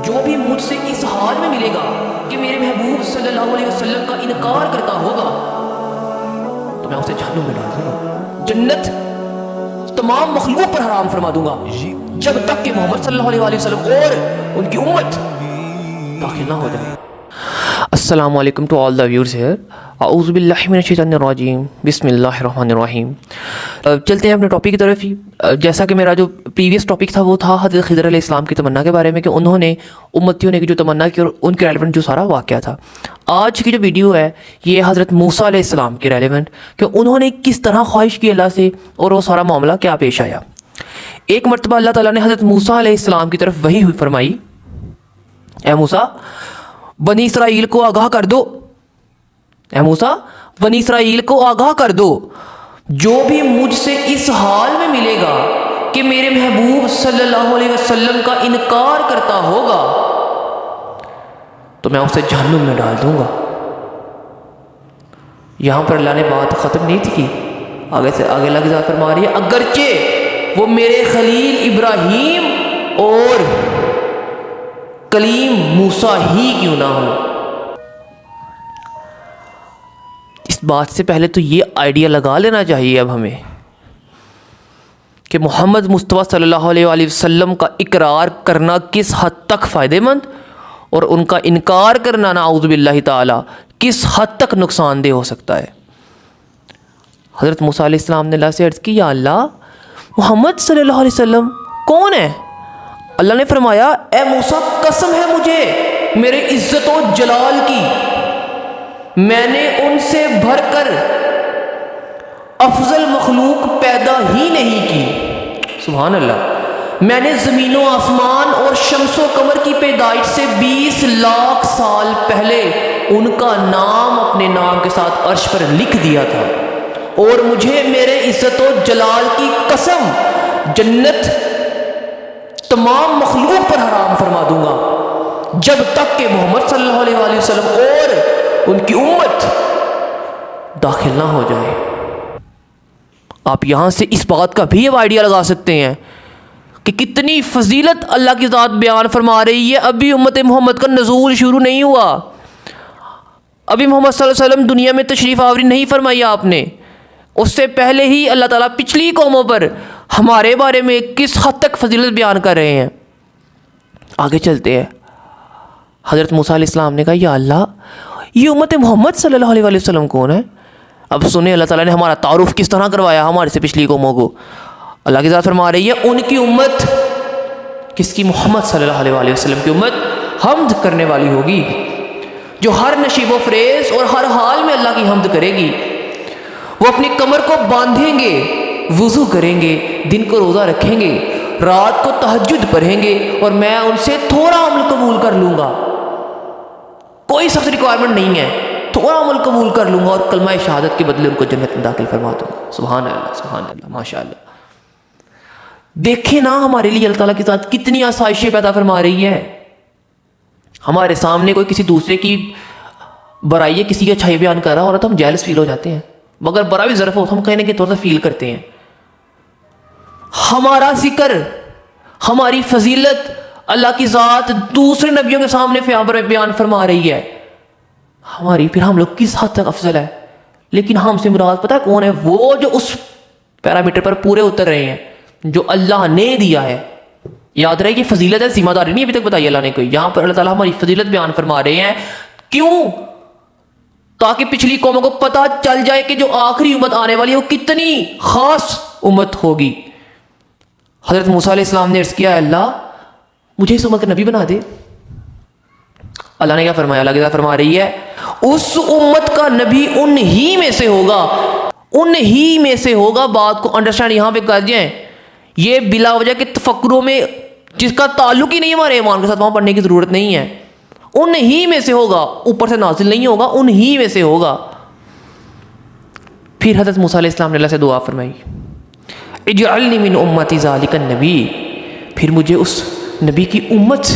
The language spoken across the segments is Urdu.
جو بھی مجھ سے اس حال میں ملے گا کہ میرے محبوب صلی اللہ علیہ وسلم کا انکار کرتا ہوگا تو میں اسے جہنم میں ڈال دوں گا، جنت تمام مخلوق پر حرام فرما دوں گا جب تک کہ محمد صلی اللہ علیہ وسلم اور ان کی امت داخل نہ ہو جائے۔ السلام علیکم to all the viewers here, اعوذ باللہ من الشیطان الرجیم، بسم اللہ الرحمن الرحیم۔ چلتے ہیں اپنے ٹاپک کی طرف ہی۔ جیسا کہ میرا جو پریویس ٹاپک تھا وہ تھا حضرت خضر علیہ السلام کی تمنا کے بارے میں، کہ انہوں نے امتیوں نے جو تمنا کی اور ان کے ریلیونٹ جو سارا واقعہ تھا۔ آج کی جو ویڈیو ہے یہ حضرت موسیٰ علیہ السلام کے ریلیونٹ، کہ انہوں نے کس طرح خواہش کی اللہ سے اور وہ سارا معاملہ کیا پیش آیا۔ ایک مرتبہ اللہ تعالیٰ نے حضرت موسیٰ علیہ السلام کی طرف وحی فرمائی، اے موسیٰ بنی اسرائیل کو آگاہ کر دو، اے موسیٰ بنی اسرائیل کو آگاہ کر دو، جو بھی مجھ سے اس حال میں ملے گا کہ میرے محبوب صلی اللہ علیہ وسلم کا انکار کرتا ہوگا تو میں اسے جہنم میں ڈال دوں گا۔ یہاں پر اللہ نے بات ختم نہیں تھی کی، آگے سے آگے اللہ کی ذات فرما رہی ہے اگرچہ وہ میرے خلیل ابراہیم اور کلیم موسیٰ ہی کیوں نہ ہو۔ اس بات سے پہلے تو یہ آئیڈیا لگا لینا چاہیے اب ہمیں کہ محمد مصطفیٰ صلی اللہ علیہ وآلہ وسلم کا اقرار کرنا کس حد تک فائدہ مند اور ان کا انکار کرنا نعوذ باللہ تعالی کس حد تک نقصان دہ ہو سکتا ہے۔ حضرت موسیٰ علیہ السلام نے اللہ سے عرض کی، یا اللہ محمد صلی اللہ علیہ وسلم کون ہے؟ اللہ نے فرمایا، اے موسیٰ قسم ہے مجھے میرے عزت و جلال کی، میں نے ان سے بھر کر افضل مخلوق پیدا ہی نہیں کی۔ سبحان اللہ، میں نے زمین و آسمان اور شمس و قمر کی پیدائش سے 20 لاکھ سال پہلے ان کا نام اپنے نام کے ساتھ عرش پر لکھ دیا تھا، اور مجھے میرے عزت و جلال کی قسم جنت تمام مخلوق پر حرام فرما دوں گا جب تک کہ محمد صلی اللہ علیہ وآلہ وسلم اور ان کی امت داخل نہ ہو جائے۔ آپ یہاں سے اس بات کا بھی اب آئیڈیا لگا سکتے ہیں کہ کتنی فضیلت اللہ کی ذات بیان فرما رہی ہے۔ ابھی امت محمد کا نزول شروع نہیں ہوا، ابھی محمد صلی اللہ علیہ وسلم دنیا میں تشریف آوری نہیں فرمائی آپ نے، اس سے پہلے ہی اللہ تعالیٰ پچھلی قوموں پر ہمارے بارے میں کس حد تک فضیلت بیان کر رہے ہیں۔ آگے چلتے ہیں۔ حضرت موسیٰ علیہ السلام نے کہا، یا اللہ یہ امت محمد صلی اللہ علیہ وسلم کون ہے؟ اب سنیں اللہ تعالیٰ نے ہمارا تعارف کس طرح کروایا ہمارے سے پچھلی قوموں کو۔ اللہ کی ذات فرما رہی ہے ان کی امت، کس کی؟ محمد صلی اللہ علیہ وسلم کی امت حمد کرنے والی ہوگی، جو ہر نشیب و فریز اور ہر حال میں اللہ کی حمد کرے گی۔ وہ اپنی کمر کو باندھیں گے، وضو کریں گے، دن کو روزہ رکھیں گے، رات کو تہجد پڑھیں گے، اور میں ان سے تھوڑا عمل قبول کر لوں گا۔ کوئی سخت ریکوائرمنٹ نہیں ہے، تھوڑا عمل قبول کر لوں گا اور کلمہ شہادت کے بدلے ان کو جنت میں داخل فرما دوں گا۔ سبحان اللہ، سبحان اللہ، ماشاء اللہ۔ دیکھیں نا ہمارے لیے اللہ تعالیٰ کے ساتھ کتنی آسائشیں پیدا فرما رہی ہے۔ ہمارے سامنے کوئی کسی دوسرے کی برائی، کسی کی اچھائی بیان کر رہا ہو تو ہم جیلس فیل ہو جاتے ہیں، مگر برا بھی ظرف ہو تو ہم کہنے کے طور سے فیل کرتے ہیں۔ ہمارا ذکر، ہماری فضیلت اللہ کی ذات دوسرے نبیوں کے سامنے بیان فرما رہی ہے، ہماری پھر ہم لوگ کس حد تک افضل ہے۔ لیکن ہم سے مراد پتہ ہے کون ہے؟ وہ جو اس پیرامیٹر پر پورے اتر رہے ہیں جو اللہ نے دیا ہے۔ یاد رہے یہ فضیلت ہے، ذمہ داری نہیں ابھی تک بتائی اللہ نے کوئی۔ یہاں پر اللہ تعالیٰ ہماری فضیلت بیان فرما رہے ہیں، کیوں؟ تاکہ پچھلی قوموں کو پتہ چل جائے کہ جو آخری امت آنے والی ہے وہ کتنی خاص امت ہوگی۔ حضرت موسیٰ علیہ السلام نے عرض کیا، اللہ مجھے اس امت کا نبی بنا دے۔ اللہ نے کیا فرمایا؟ اللہ کی ذات فرما رہی ہے اس امت کا نبی ان ہی میں سے ہوگا، ان ہی میں سے ہوگا۔ بات کو انڈرسٹینڈ یہاں پہ کر جائیں، یہ بلا وجہ کے تفکروں میں جس کا تعلق ہی نہیں ہمارے ایمان کے ساتھ وہاں پڑھنے کی ضرورت نہیں ہے۔ ان ہی میں سے ہوگا، اوپر سے نازل نہیں ہوگا، ان ہی میں سے ہوگا۔ پھر حضرت موسیٰ علیہ السلام نے اللہ سے دعا فرمائی، اجعلنی من امتی ذالک النبی، پھر مجھے اس نبی کی امت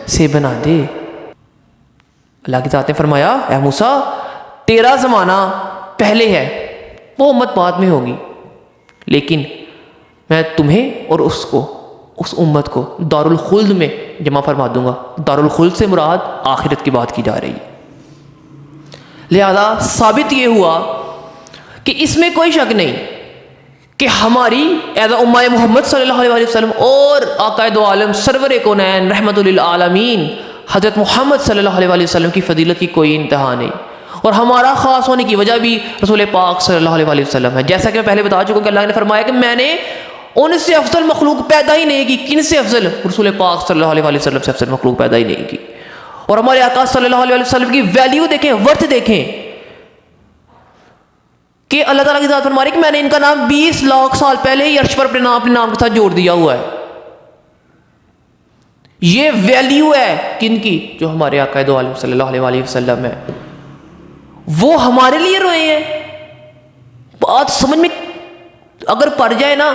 سے بنا دے۔ اللہ کی ذات نے فرمایا، اے موسیٰ تیرا زمانہ پہلے ہے، وہ امت بعد میں ہوگی، لیکن میں تمہیں اور اس کو اس امت کو دارالخلد میں جمع فرما دوں گا. دارالخلد سے مراد آخرت کی بات کی جا رہی ہے. لہذا ثابت یہ ہوا کہ اس میں کوئی شک نہیں کہ ہماری ایز امہ محمد صلی اللہ علیہ وسلم اور آقا دو عالم سرور کونین رحمت للعالمین حضرت محمد صلی اللہ علیہ وسلم کی فضیلت کی کوئی انتہا نہیں. اور ہمارا خاص ہونے کی وجہ بھی رسول پاک صلی اللہ علیہ وسلم ہے. جیسا کہ میں پہلے بتا چکا ہوں کہ اللہ نے فرمایا کہ میں نے ان سے افضل مخلوق پیدا ہی نہیں کی. کن سے افضل؟ رسول پاک صلی اللہ علیہ وسلم سے افضل مخلوق پیدا ہی نہیں کی. اور ہمارے آقا صلی اللہ علیہ وسلم کی ویلیو دیکھیں, ورتھ دیکھیں کہ اللہ تعالیٰ کی ذات فرما رہی کہ میں نے ان کا نام 20 لاکھ سال پہلے ہی عرش پر اپنے نام کے ساتھ جوڑ دیا ہوا ہے. یہ ویلیو ہے کن کی؟ جو ہمارے آقا دو عالم صلی اللہ علیہ وسلم ہے. وہ ہمارے لیے روئے ہیں. بات سمجھ میں اگر پڑ جائے نا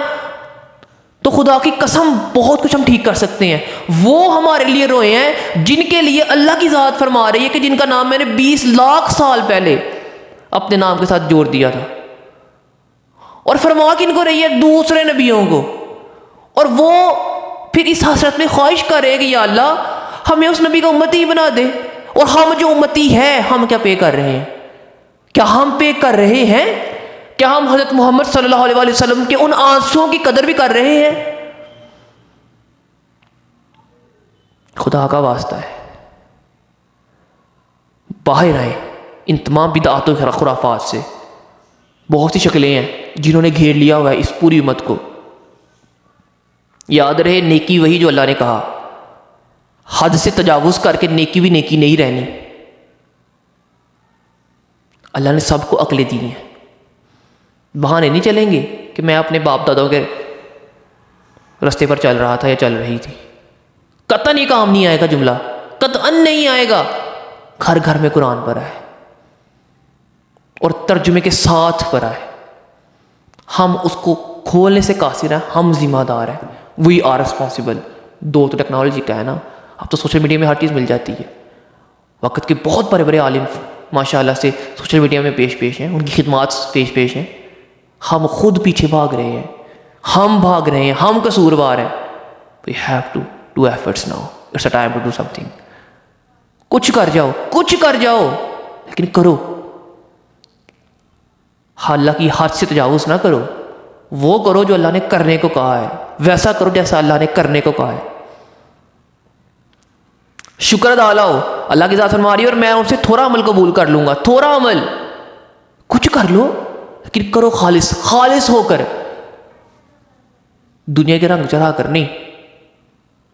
تو خدا کی قسم بہت کچھ ہم ٹھیک کر سکتے ہیں. وہ ہمارے لیے روئے ہیں جن کے لیے اللہ کی ذات فرما رہی ہے کہ جن کا نام میں نے 20 لاکھ سال پہلے اپنے نام کے ساتھ جوڑ دیا تھا. اور فرما کن کو رہی ہے؟ دوسرے نبیوں کو. اور وہ پھر اس حسرت میں خواہش کرے کہ یا اللہ ہمیں اس نبی کا امتی ہی بنا دے. اور ہم جو امتی ہے ہم کیا پے کر رہے ہیں؟ کیا ہم پے کر رہے ہیں؟ کیا ہم حضرت محمد صلی اللہ علیہ وسلم کے ان آنسوؤں کی قدر بھی کر رہے ہیں؟ خدا کا واسطہ ہے باہر آئے ان تمام بدعات و خرافات سے. بہت سی شکلیں ہیں جنہوں نے گھیر لیا ہوا ہے اس پوری امت کو. یاد رہے نیکی وہی جو اللہ نے کہا, حد سے تجاوز کر کے نیکی بھی نیکی نہیں رہنی. اللہ نے سب کو عقلیں دی ہیں. بہانے نہیں چلیں گے کہ میں اپنے باپ دادوں کے رستے پر چل رہا تھا یا چل رہی تھی. قطعاً یہ کام نہیں آئے گا جملہ, قطعاً نہیں آئے گا. گھر گھر میں قرآن پڑھا ہے اور ترجمے کے ساتھ پڑھا ہے. ہم اس کو کھولنے سے قاصر ہیں, ہم ذمہ دار ہیں. We are responsible. دو تو ٹیکنالوجی کا ہے نا, اب تو سوشل میڈیا میں ہر چیز مل جاتی ہے. وقت کے بہت بڑے بڑے عالم ماشاء اللہ سے سوشل میڈیا میں پیش ہیں, ان کی خدمات پیش ہیں. ہم خود پیچھے بھاگ رہے ہیں, ہم بھاگ رہے ہیں, ہم قصوروار ہیں. We have to do efforts now. It's a time to do something. کچھ کر جاؤ لیکن کرو. اللہ کی حد سے تجاوز نہ کرو. وہ کرو جو اللہ نے کرنے کو کہا ہے, ویسا کرو جیسا اللہ نے کرنے کو کہا ہے. شکر ادا لاؤ. اللہ کی ذات فرما رہی ہے اور میں ان سے تھوڑا عمل قبول کر لوں گا. تھوڑا عمل کچھ کر لو لیکن کرو خالص ہو کر, دنیا کے رنگ چڑھا کر نہیں.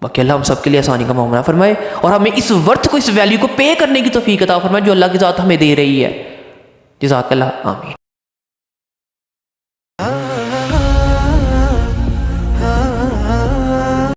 باقی اللہ ہم سب کے لیے آسانی کا معاملہ فرمائے اور ہمیں اس ورتھ کو, اس ویلیو کو پے کرنے کی توفیق عطا فرمائے جو اللہ کی ذات ہمیں دے رہی ہے. جزاک اللہ. آمین.